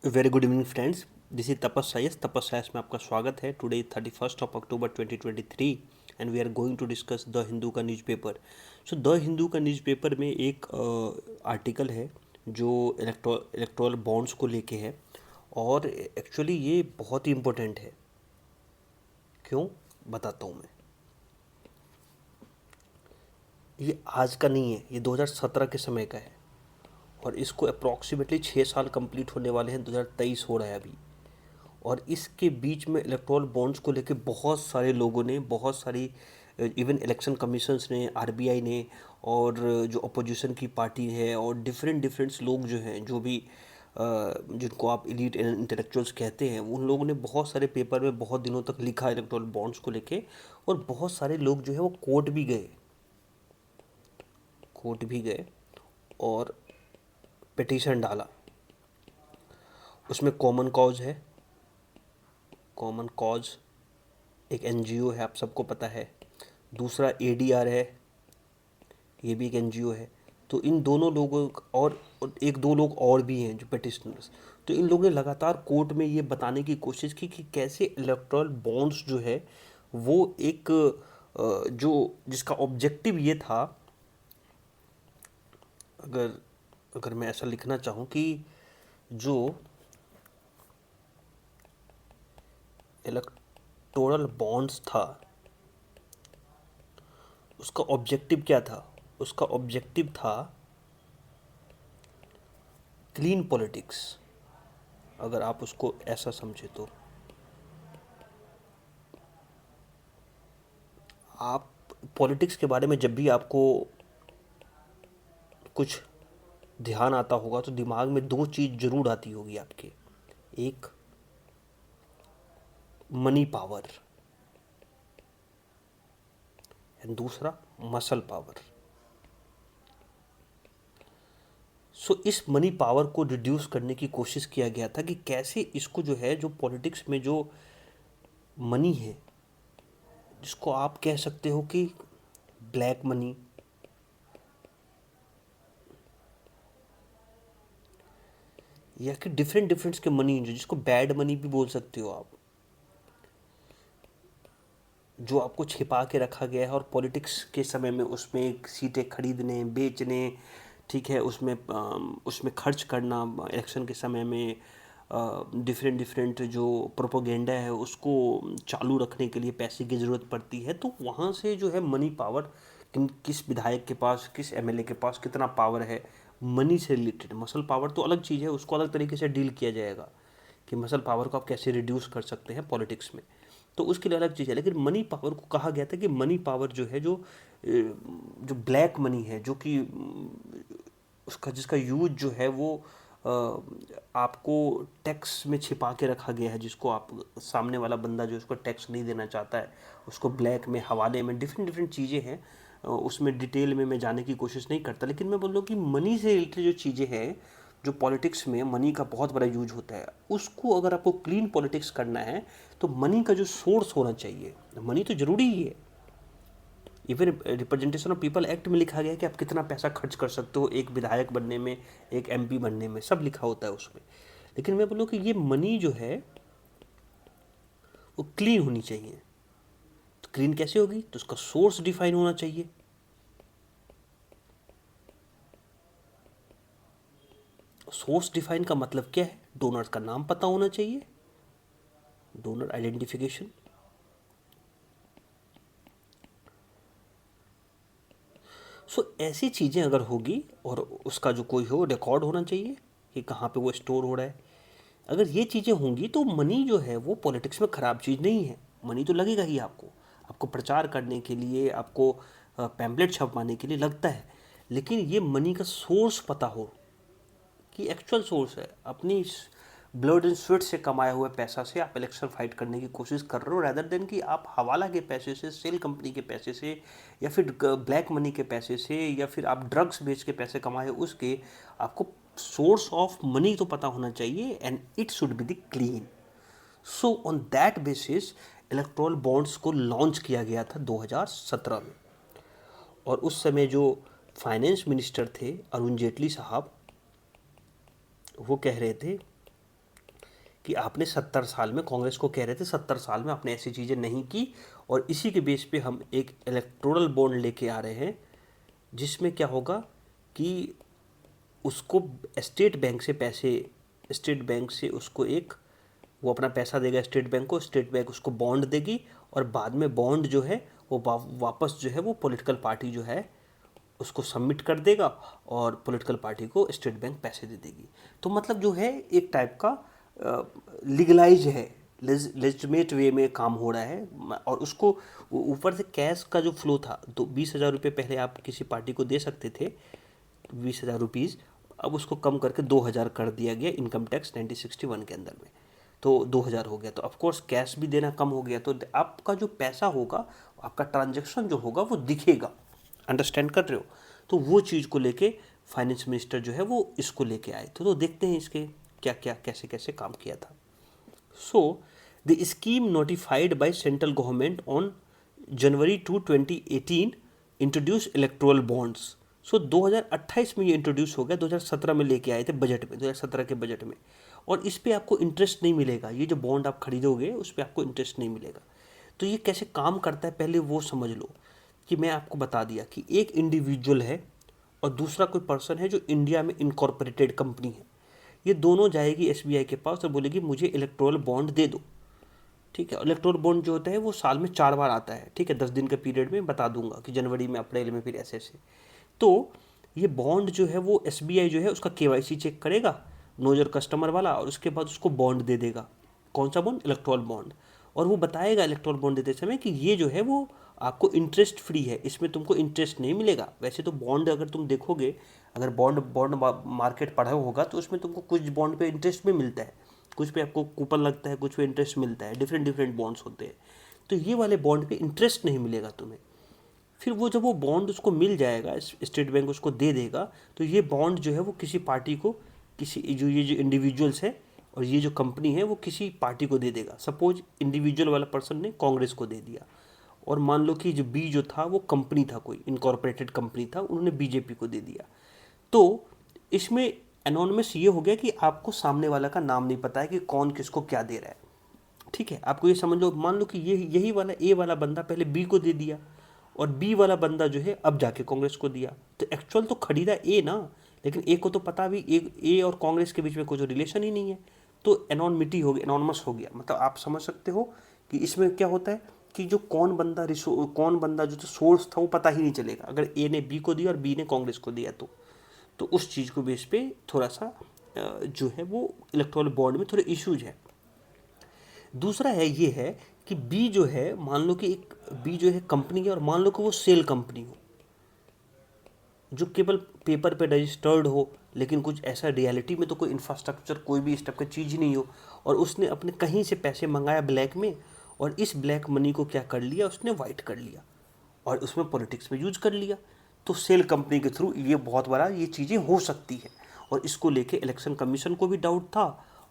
Very good evening friends, this is Tapasyas में आपका स्वागत है। Today 31 October 2023 and we are going to discuss the Hindu का न्यूज़पेपर। सो द हिंदू का न्यूज़पेपर में एक आर्टिकल है जो इलेक्टोरल बॉन्ड्स को लेके है और एक्चुअली ये बहुत ही इम्पोर्टेंट है। क्यों, बताता हूँ मैं। ये आज का नहीं है, ये 2017 के समय का है और इसको अप्रॉक्सीमेटली 6 साल कंप्लीट होने वाले हैं। 2023 हो रहा है अभी। और इसके बीच में इलेक्टोरल बॉन्ड्स को लेके बहुत सारे लोगों ने, बहुत सारी इवन इलेक्शन कमीशंस ने, आरबीआई ने और जो अपोजिशन की पार्टी है और डिफरेंट डिफरेंट्स लोग जो हैं, जो भी जिनको आप एलीट इंटेलेक्चुअल्स कहते हैं, उन लोगों ने बहुत सारे पेपर में बहुत दिनों तक लिखा इलेक्टोरल बॉन्ड्स को लेके। और बहुत सारे लोग जो है वो कोर्ट भी गए और पिटीशन डाला। उसमें कॉमन कॉज एक एनजीओ है, आप सबको पता है। दूसरा एडीआर है, ये भी एक एनजीओ है। तो इन दोनों लोगों और एक दो लोग और भी हैं जो पिटिशनर्स। तो इन लोगों ने लगातार कोर्ट में ये बताने की कोशिश की कि कैसे इलेक्टोरल बॉन्ड्स जो है वो एक जो जिसका ऑब्जेक्टिव ये था, अगर अगर मैं ऐसा लिखना चाहूँ कि जो इलेक्टोरल बॉन्ड्स था उसका ऑब्जेक्टिव क्या था। उसका ऑब्जेक्टिव था क्लीन पॉलिटिक्स, अगर आप उसको ऐसा समझे तो। आप पॉलिटिक्स के बारे में जब भी आपको कुछ ध्यान आता होगा तो दिमाग में दो चीज़ जरूर आती होगी आपके। एक मनी पावर एंड दूसरा मसल पावर। सो इस मनी पावर को रिड्यूस करने की कोशिश किया गया था कि कैसे इसको जो है, जो पॉलिटिक्स में जो मनी है, जिसको आप कह सकते हो कि ब्लैक मनी या कि डिफरेंट डिफरेंट्स के मनी, जो जिसको बैड मनी भी बोल सकते हो आप, जो आपको छिपा के रखा गया है और पॉलिटिक्स के समय में उसमें सीटें खरीदने बेचने, ठीक है, उसमें खर्च करना, इलेक्शन के समय में डिफरेंट डिफरेंट जो प्रोपोगेंडा है उसको चालू रखने के लिए पैसे की ज़रूरत पड़ती है। तो वहाँ से जो है मनी पावर, किस विधायक के पास, किस एमएलए के पास कितना पावर है, मनी से रिलेटेड। मसल पावर तो अलग चीज़ है, उसको अलग तरीके से डील किया जाएगा कि मसल पावर को आप कैसे रिड्यूस कर सकते हैं पॉलिटिक्स में। तो उसके लिए अलग चीज़ है। लेकिन मनी पावर को कहा गया था कि मनी पावर जो है, जो ब्लैक मनी है, जो कि उसका जिसका यूज जो है वो आपको टैक्स में छिपा के रखा गया है, जिसको आप सामने वाला बंदा जो उसको टैक्स नहीं देना चाहता है, उसको ब्लैक में, हवाले में, डिफरेंट डिफरेंट चीज़ें हैं। उसमें डिटेल में मैं जाने की कोशिश नहीं करता, लेकिन मैं बोल रहा हूँ कि मनी से रिलेटेड जो चीज़ें हैं, जो पॉलिटिक्स में मनी का बहुत बड़ा यूज होता है, उसको अगर आपको क्लीन पॉलिटिक्स करना है तो मनी का जो सोर्स होना चाहिए, मनी तो ज़रूरी ही है। Even representation of people act में लिखा गया है कि आप कितना पैसा खर्च कर सकते हो एक विधायक बनने में, एक एमपी बनने में, सब लिखा होता है उसमें। लेकिन मैं बोलूँ कि ये मनी जो है वो क्लीन होनी चाहिए। तो क्लीन कैसे होगी, तो उसका सोर्स डिफाइन होना चाहिए। सोर्स डिफाइन का मतलब क्या है, डोनर्स का नाम पता होना चाहिए, डोनर आइडेंटिफिकेशन। सो ऐसी चीज़ें अगर होगी और उसका जो कोई हो रिकॉर्ड होना चाहिए कि कहाँ पे वो स्टोर हो रहा है। अगर ये चीज़ें होंगी तो मनी जो है वो पॉलिटिक्स में ख़राब चीज़ नहीं है। मनी तो लगेगा ही आपको, आपको प्रचार करने के लिए, आपको पैम्पलेट छपवाने के लिए लगता है। लेकिन ये मनी का सोर्स पता हो कि एक्चुअल सोर्स है, अपनी ब्लड एंड स्वेट से कमाया हुआ पैसा से आप इलेक्शन फाइट करने की कोशिश कर रहे हो, रैदर देन कि आप हवाला के पैसे से, सेल कंपनी के पैसे से, या फिर ब्लैक मनी के पैसे से, या फिर आप ड्रग्स बेच के पैसे कमाए उसके। आपको सोर्स ऑफ मनी तो पता होना चाहिए and it should be the clean. So on that basis electoral bonds को लॉन्च किया गया था 2017 में। और उस समय जो फाइनेंस मिनिस्टर थे अरुण जेटली साहब, वो कह रहे थे कि आपने 70 साल में, कांग्रेस को कह रहे थे 70 साल में आपने ऐसी चीज़ें नहीं की, और इसी के बेस पे हम एक इलेक्टोरल बॉन्ड लेके आ रहे हैं जिसमें क्या होगा कि उसको स्टेट बैंक से पैसे, स्टेट बैंक से उसको एक, वो अपना पैसा देगा स्टेट बैंक को, स्टेट बैंक उसको बॉन्ड देगी, और बाद में बॉन्ड जो है वो वापस जो है वो पॉलिटिकल पार्टी जो है उसको सबमिट कर देगा, और पॉलिटिकल पार्टी को स्टेट बैंक पैसे दे देगी। तो मतलब जो है एक टाइप का लीगलाइज है, लेजिटिमेट वे में काम हो रहा है। और उसको ऊपर से कैश का जो फ्लो था, तो 20,000 रुपये पहले आप किसी पार्टी को दे सकते थे, 20,000 रुपीज़, अब उसको कम करके 2,000 कर दिया गया इनकम टैक्स 1961 के अंदर में, तो 2,000 हो गया। तो ऑफकोर्स कैश भी देना कम हो गया, तो आपका जो पैसा होगा, आपका ट्रांजेक्शन जो होगा वो दिखेगा, अंडरस्टैंड कर रहे हो। तो वो चीज़ को लेके फाइनेंस मिनिस्टर जो है वो इसको लेके आए थे। तो देखते हैं इसके क्या क्या कैसे कैसे काम किया था। So the scheme notified by central government on January 2 2018 introduce electoral bonds. So 2028 में ये इंट्रोड्यूस हो गया, 2017 में लेके आए थे बजट में, 2017 के बजट में। और इस पे आपको इंटरेस्ट नहीं मिलेगा, ये जो बॉन्ड आप खरीदोगे उस पर आपको इंटरेस्ट नहीं मिलेगा। तो ये कैसे काम करता है पहले वो समझ लो। कि मैं आपको बता दिया कि एक इंडिविजुअल है और दूसरा कोई पर्सन है जो इंडिया में इनकॉर्पोरेटेड कंपनी है, ये दोनों जाएगी एसबीआई के पास और बोलेगी मुझे इलेक्टोरल बॉन्ड दे दो। ठीक है, इलेक्टोरल बॉन्ड जो होता है वो साल में 4 बार आता है। ठीक है, 10 दिन के पीरियड में बता दूंगा कि जनवरी में, अप्रैल में, फिर ऐसे ऐसे। तो ये बॉन्ड जो है वो एसबीआई जो है उसका केवाईसी चेक करेगा, नो योर कस्टमर वाला, और उसके बाद उसको बॉन्ड दे देगा। कौन सा बॉन्ड? Electoral bond. और वो बताएगा इलेक्टोरल बॉन्ड देते समय कि ये जो है वो आपको इंटरेस्ट फ्री है, इसमें तुमको इंटरेस्ट नहीं मिलेगा। वैसे तो बॉन्ड अगर तुम देखोगे, अगर बॉन्ड बॉन्ड मार्केट पढ़ा होगा तो उसमें तुमको कुछ बॉन्ड पे इंटरेस्ट भी मिलता है, कुछ पे आपको कूपन लगता है, कुछ पे इंटरेस्ट मिलता है, डिफरेंट डिफरेंट बॉन्ड्स होते हैं। तो ये वाले बॉन्ड पे इंटरेस्ट नहीं मिलेगा तुम्हें। फिर वो जब वो बॉन्ड उसको मिल जाएगा, स्टेट बैंक उसको दे देगा, तो ये बॉन्ड जो है वो किसी पार्टी को, किसी जो ये जो इंडिविजुअल्स है और ये जो कंपनी है वो किसी पार्टी को दे देगा। सपोज इंडिविजुअल वाला पर्सन ने कांग्रेस को दे दिया, और मान लो कि जो बी जो था वो कंपनी था, कोई इनकॉर्पोरेटेड कंपनी था, उन्होंने बीजेपी को दे दिया। तो इसमें एनोनिमस ये हो गया कि आपको सामने वाला का नाम नहीं पता है कि कौन किसको क्या दे रहा है। ठीक है, आपको ये समझ लो, मान लो कि ये यही वाला ए वाला बंदा पहले बी को दे दिया, और बी वाला बंदा जो है अब जाके कांग्रेस को दिया। तो एक्चुअल तो खरीदा ए ना, लेकिन ए को तो पता भी ए और कांग्रेस के बीच में कोई रिलेशन ही नहीं है, तो एनोनिमिटी हो गई, एनोनमस हो गया। मतलब आप समझ सकते हो कि इसमें क्या होता है कि जो कौन बंदा जो सोर्स था वो पता ही नहीं चलेगा, अगर ए ने बी को दिया और बी ने कांग्रेस को दिया तो उस चीज़ को बेस पे थोड़ा सा जो है वो इलेक्टोरल बॉन्ड में थोड़े इश्यूज है। दूसरा है ये है कि बी जो है, मान लो कि एक बी जो है कंपनी है, और मान लो कि वो सेल कंपनी हो जो केवल पेपर पे रजिस्टर्ड हो, लेकिन कुछ ऐसा रियलिटी में तो कोई इंफ्रास्ट्रक्चर, कोई भी इस टाइप की चीज़ ही नहीं हो, और उसने अपने कहीं से पैसे मंगाया ब्लैक में, और इस ब्लैक मनी को क्या कर लिया, उसने वाइट कर लिया और उसमें पॉलिटिक्स में यूज कर लिया। तो सेल कंपनी के थ्रू ये बहुत बड़ा ये चीज़ें हो सकती है, और इसको लेके इलेक्शन कमीशन को भी डाउट था,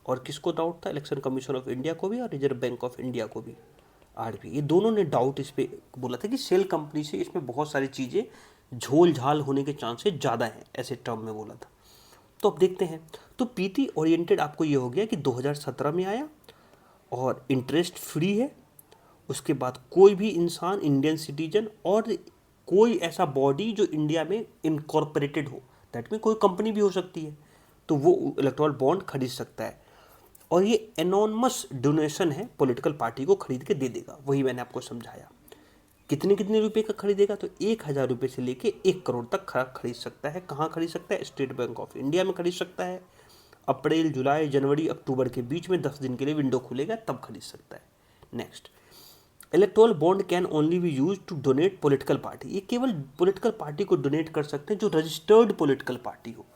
और किसको डाउट था? इलेक्शन कमीशन ऑफ इंडिया को भी और रिजर्व बैंक ऑफ इंडिया को भी, आरबी, ये दोनों ने डाउट इस पे बोला था कि सेल कंपनी से इसमें बहुत सारी चीज़ें झोल झाल होने के चांसेस ज़्यादा हैं, ऐसे टर्म में बोला था। तो अब देखते हैं। तो पीटी ओरिएंटेड आपको ये हो गया कि 2017 में आया और इंटरेस्ट फ्री है। उसके बाद कोई भी इंसान, इंडियन सिटीजन, और कोई ऐसा बॉडी जो इंडिया में इनकॉर्पोरेटेड हो, दैट में कोई कंपनी भी हो सकती है, तो वो इलेक्टोरल बॉन्ड खरीद सकता है। और ये एनोनमस डोनेशन है, पॉलिटिकल पार्टी को खरीद के दे देगा। वही मैंने आपको समझाया। कितने कितने रुपए का खरीदेगा? तो 1,000 रुपये से लेके 1 करोड़ तक खरीद सकता है। कहाँ खरीद सकता है? स्टेट बैंक ऑफ इंडिया में खरीद सकता है। अप्रैल, जुलाई, जनवरी, अक्टूबर के बीच में 10 दिन के लिए विंडो खुलेगा, तब खरीद सकता है। Next, electoral bond can only be use to donate political party. ये केवल पॉलिटिकल पार्टी को डोनेट कर सकते हैं जो रजिस्टर्ड पॉलिटिकल पार्टी हो,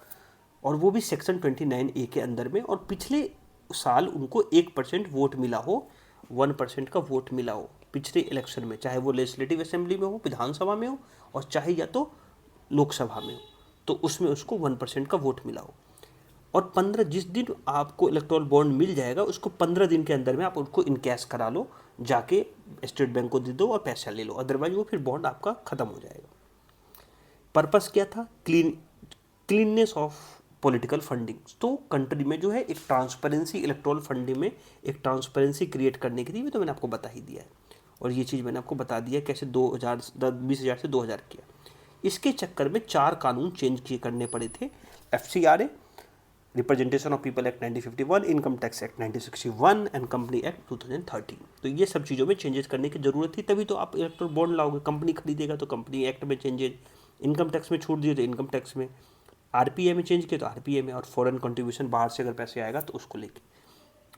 और वो भी सेक्शन 29A के अंदर में, और पिछले साल उनको 1% वोट मिला हो, 1% का वोट मिला हो पिछले इलेक्शन में, चाहे वो लेजिस्लेटिव असेंबली में हो, विधानसभा में हो, और चाहे या तो लोकसभा में हो, तो उसमें उसको 1% का वोट मिला हो। और 15 जिस दिन आपको इलेक्टोरल बॉन्ड मिल जाएगा, उसको 15 दिन के अंदर में आप उनको इनकैश करा लो, जाके स्टेट बैंक को दे दो और पैसा ले लो, अदरवाइज वो फिर बॉन्ड आपका ख़त्म हो जाएगा। पर्पस क्या था? Cleanness of political funding. तो कंट्री में जो है एक ट्रांसपेरेंसी, इलेक्टोरल फंडिंग में एक ट्रांसपेरेंसी क्रिएट करने के लिए भी तो मैंने आपको बता ही दिया है, और ये चीज़ मैंने आपको बता दिया कैसे 2020 से 2000 किया। इसके चक्कर में 4 कानून चेंज किए करने पड़े थे। FCRA, representation of people act 1951, income tax act 1961 and company act 2013। तो ये सब चीज़ों में चेंजेस करने की ज़रूरत थी, तभी तो आप इलेक्टोरल बॉन्ड लाओगे। कंपनी खरीदेगा तो कंपनी एक्ट में चेंजेस, इनकम टैक्स में छूट दिए तो इनकम टैक्स में, RPA में चेंज किया तो RPA में, और फॉरेन कंट्रीब्यूशन बाहर से अगर पैसे आएगा तो उसको लेके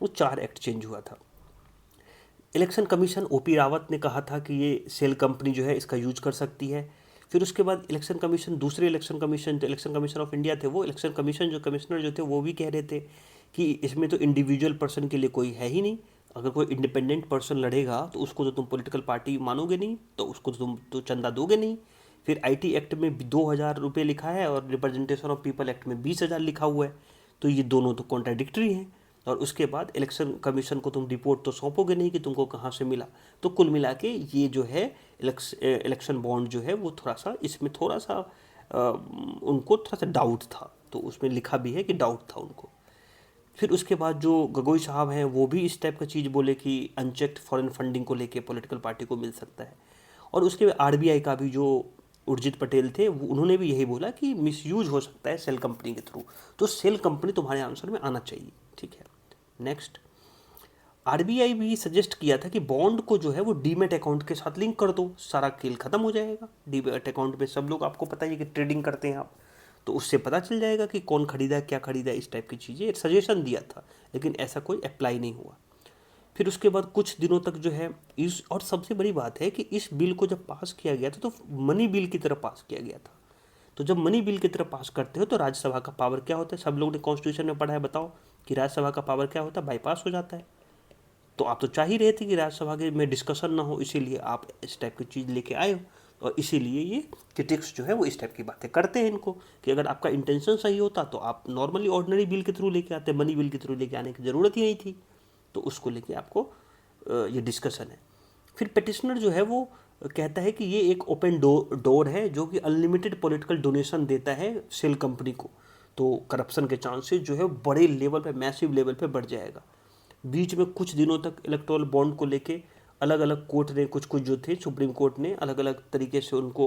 वो 4 एक्ट चेंज हुआ था। इलेक्शन कमीशन OP रावत ने कहा था कि ये सेल कंपनी जो है इसका यूज कर सकती है। फिर उसके बाद इलेक्शन कमीशन, दूसरे इलेक्शन कमीशन जो इलेक्शन कमीशन ऑफ इंडिया थे, वो इलेक्शन कमीशन जो कमिश्नर जो थे वो भी कह रहे थे कि इसमें तो इंडिविजुअल पर्सन के लिए कोई है ही नहीं। अगर कोई इंडिपेंडेंट पर्सन लड़ेगा तो उसको तो तुम पॉलिटिकल पार्टी मानोगे नहीं, तो उसको तो तुम तो चंदा दोगे नहीं। फिर IT एक्ट में 2,000 रुपये लिखा है और रिप्रेजेंटेशन ऑफ पीपल एक्ट में 20,000 लिखा हुआ है, तो ये दोनों तो कॉन्ट्राडिक्टरी हैं। और उसके बाद इलेक्शन कमीशन को तुम रिपोर्ट तो सौंपोगे नहीं कि तुमको कहाँ से मिला। तो कुल मिला के ये जो है इलेक्शन बॉन्ड जो है वो थोड़ा सा, इसमें थोड़ा सा उनको थोड़ा सा डाउट था, तो उसमें लिखा भी है कि डाउट था उनको। फिर उसके बाद जो गगोई साहब हैं वो भी इस टाइप का चीज़ बोले कि अनचेक्ड फॉरेन फंडिंग को लेके पॉलिटिकल पार्टी को मिल सकता है। और उसके बाद RBI का भी जो उर्जित पटेल थे उन्होंने भी यही बोला कि मिसयूज हो सकता है सेल कंपनी के थ्रू। तो सेल कंपनी तुम्हारे आंसर में आना चाहिए, ठीक है। नेक्स्ट, RBI भी सजेस्ट किया था कि बॉन्ड को जो है वो डीमेट अकाउंट के साथ लिंक कर दो, सारा खेल खत्म हो जाएगा। डीमेट अकाउंट में सब लोग, आपको पता ही है कि ट्रेडिंग करते हैं आप, तो उससे पता चल जाएगा कि कौन खरीदा क्या खरीदा, इस टाइप की चीज़ें सजेशन दिया था, लेकिन ऐसा कोई अप्लाई नहीं हुआ। फिर उसके बाद कुछ दिनों तक जो है इस, और सबसे बड़ी बात है कि इस बिल को जब पास किया गया था तो मनी बिल की तरह पास किया गया था। तो जब मनी बिल की तरह पास करते हो तो राज्यसभा का पावर क्या होता है, सब लोग ने कॉन्स्टिट्यूशन में पढ़ा है, बताओ कि राज्यसभा का पावर क्या होता है, बाईपास हो जाता है। तो आप तो चाह ही रहे थे कि राज्यसभा के में डिस्कशन ना हो, इसीलिए आप इस टाइप की चीज़ लेके आए हो, और इसीलिए ये क्रिटिक्स जो है वो इस टाइप की बातें करते हैं इनको, कि अगर आपका इंटेंशन सही होता तो आप नॉर्मली ऑर्डिनरी बिल के थ्रू लेके आते, मनी बिल के थ्रू लेके आने की ज़रूरत ही नहीं थी। तो उसको लेके आपको ये डिस्कशन है। फिर पिटिशनर जो है वो कहता है कि ये एक ओपन डोर है जो कि अनलिमिटेड पॉलिटिकल डोनेशन देता है सेल कंपनी को, तो करप्शन के चांसेस जो है बड़े लेवल पे, मैसिव लेवल पे बढ़ जाएगा। बीच में कुछ दिनों तक इलेक्टोरल बॉन्ड को लेके अलग अलग कोर्ट ने कुछ जो थे, सुप्रीम कोर्ट ने अलग अलग तरीके से उनको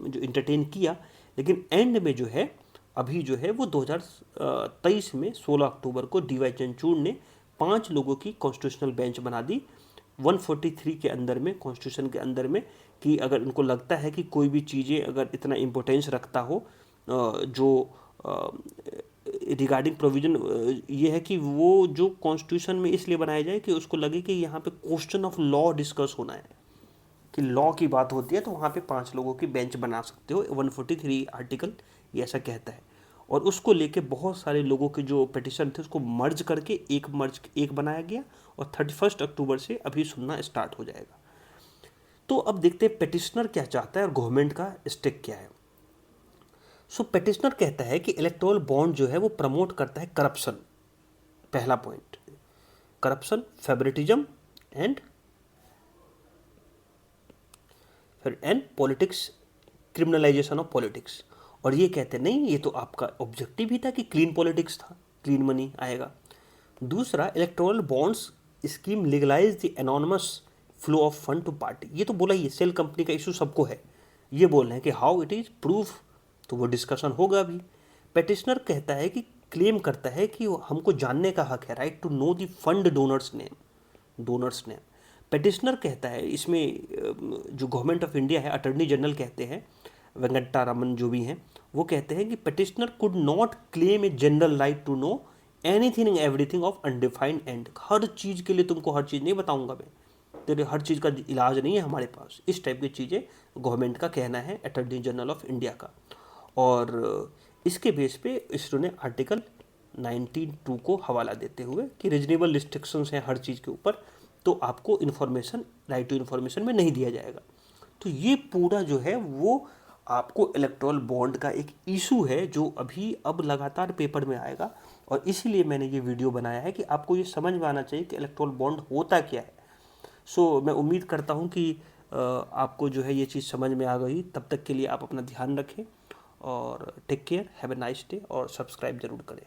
जो इंटरटेन किया, लेकिन एंड में जो है अभी जो है वो 2023 में 16 अक्टूबर को DY चंद्रचूड़ ने 5 लोगों की कॉन्स्टिट्यूशनल बेंच बना दी 143 के अंदर में, कॉन्स्टिट्यूशन के अंदर में, कि अगर इनको लगता है कि कोई भी चीज़ें अगर इतना इम्पोर्टेंस रखता हो जो रिगार्डिंग प्रोविजन, ये है कि वो जो कॉन्स्टिट्यूशन में इसलिए बनाया जाए कि उसको लगे कि यहाँ पे क्वेश्चन ऑफ लॉ डिस्कस होना है, कि लॉ की बात होती है, तो वहाँ पे 5 लोगों की बेंच बना सकते हो, 143 आर्टिकल ये ऐसा कहता है। और उसको लेके बहुत सारे लोगों के जो पिटिशन थे उसको मर्ज करके एक बनाया गया, और 31 अक्टूबर से अभी सुनना स्टार्ट हो जाएगा। तो अब देखते हैं पिटिशनर क्या चाहता है और गवर्नमेंट का स्टेक क्या है। सो पिटिशनर कहता है कि इलेक्टोरल बॉन्ड जो है वो प्रमोट करता है करप्शन, पहला point, corruption, favouritism and politics, criminalisation of politics. और ये कहते नहीं, ये तो आपका ऑब्जेक्टिव ही था कि क्लीन पॉलिटिक्स था, क्लीन मनी आएगा। दूसरा, electoral bonds scheme legalise the anonymous flow of fund to party. ये तो बोला ही है, सेल कंपनी का इशू सबको है, ये बोल रहे हैं कि हाउ इट इज प्रूफ, तो वो डिस्कशन होगा अभी। पेटिशनर कहता है कि क्लेम करता है कि हमको जानने का हक है, right to know the fund donors name. Petitioner कहता है इसमें जो गवर्नमेंट ऑफ इंडिया है, अटॉर्नी जनरल कहते हैं, वेंकटा रमन जो भी हैं, वो कहते हैं कि petitioner could not claim a general right to know anything and everything of undefined end. हर चीज़ के लिए तुमको हर चीज़ नहीं बताऊंगा मैं, तेरे हर चीज़ का इलाज नहीं है हमारे पास, इस टाइप की चीज़ें गवर्नमेंट का कहना है, अटॉर्नी जनरल ऑफ इंडिया का। और इसके बेस पे इसरो ने आर्टिकल 19(2) को हवाला देते हुए कि रीजनेबल रिस्ट्रिक्शंस हैं हर चीज़ के ऊपर, तो आपको इन्फॉर्मेशन, राइट टू इन्फॉर्मेशन में नहीं दिया जाएगा। तो ये पूरा जो है वो आपको इलेक्टोरल बॉन्ड का एक इशू है जो अभी अब लगातार पेपर में आएगा, और इसीलिए मैंने ये वीडियो बनाया है कि आपको ये समझ में आना चाहिए कि इलेक्टोरल बॉन्ड होता क्या है। सो मैं उम्मीद करता हूँ कि आपको जो है ये चीज़ समझ में आ गई। तब तक के लिए आप अपना ध्यान रखें, और take care, have a nice day, और सब्सक्राइब ज़रूर करें।